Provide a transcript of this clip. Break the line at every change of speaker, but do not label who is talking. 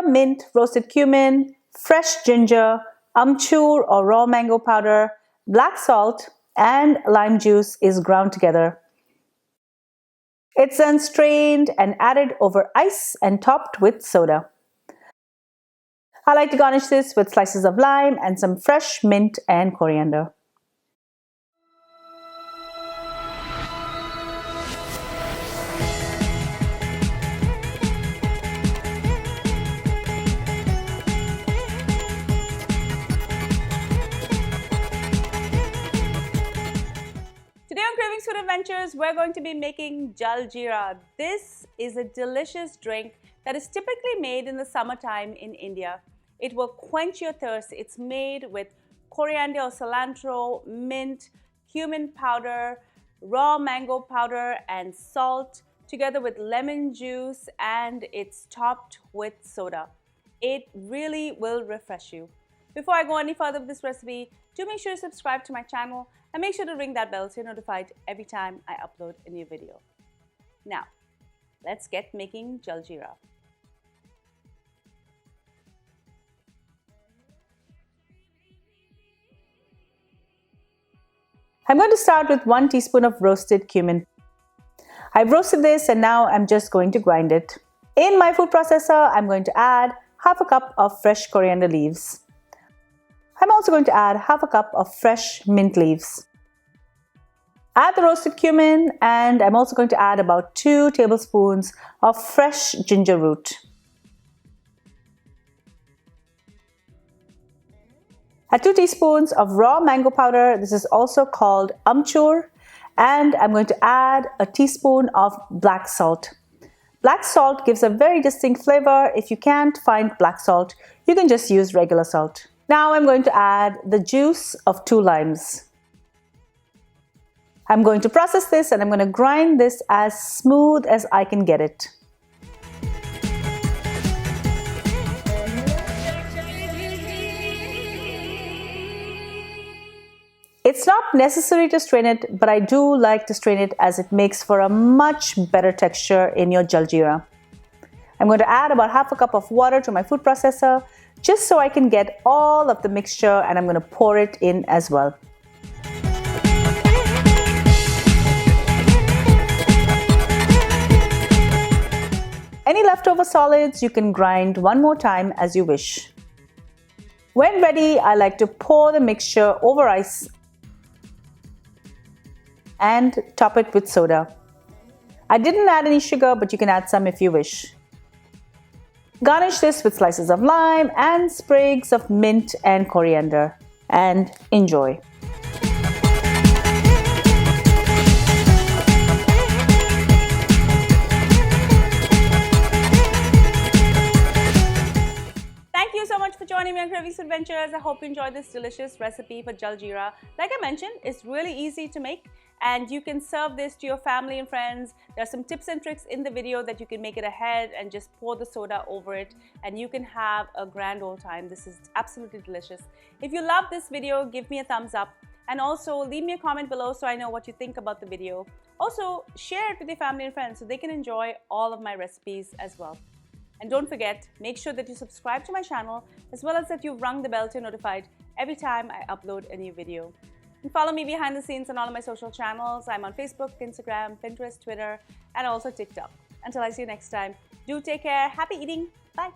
mint, roasted cumin, fresh ginger, amchur or raw mango powder, black salt, and lime juice is ground together. It's then strained and added over ice and topped with soda. I like to garnish this with slices of lime and some fresh mint and coriander. Today on Cravings Food Adventures, we're going to be making Jaljeera. This is a delicious drink that is typically made in the summertime in India. It will quench your thirst. It's made with coriander or cilantro, mint, cumin powder, raw mango powder, and salt, together with lemon juice, and it's topped with soda. It really will refresh you. Before I go any further with this recipe, do make sure to subscribe to my channel and make sure to ring that bell so you're notified every time I upload a new video. Now, let's get making Jaljeera. I'm going to start with 1 teaspoon of roasted cumin. I've roasted this and now I'm just going to grind it. In my food processor, I'm going to add half a cup of fresh coriander leaves. I'm also going to add half a cup of fresh mint leaves. Add the roasted cumin, and I'm also going to add about 2 tablespoons of fresh ginger root. Add 2 teaspoons of raw mango powder. This is also called Amchur. And I'm going to add a teaspoon of black salt. Black salt gives a very distinct flavor. If you can't find black salt, you can just use regular salt. Now I'm going to add the juice of 2 limes. I'm going to process this and I'm going to grind this as smooth as I can get it. It's not necessary to strain it, but I do like to strain it as it makes for a much better texture in your Jaljeera. I'm going to add about half a cup of water to my food processor just so I can get all of the mixture, and I'm going to pour it in as well. Any leftover solids you can grind one more time as you wish. When ready, I like to pour the mixture over ice and top it with soda. I didn't add any sugar, but you can add some if you wish. Garnish this with slices of lime and sprigs of mint and coriander, and enjoy. Thank you so much for joining me on Kravings Adventures. I hope you enjoyed this delicious recipe for Jaljeera. Like I mentioned, it's really easy to make, and you can serve this to your family and friends. There are some tips and tricks in the video that you can make it ahead and just pour the soda over it, and you can have a grand old time. This is absolutely delicious. If you love this video, give me a thumbs up, and also leave me a comment below so I know what you think about the video. Also, share it with your family and friends so they can enjoy all of my recipes as well. And don't forget, make sure that you subscribe to my channel as well as that you've rung the bell to be notified every time I upload a new video. And follow me behind the scenes on all of my social channels. I'm on Facebook, Instagram, Pinterest, Twitter, and also TikTok. Until I see you next time, do take care. Happy eating. Bye.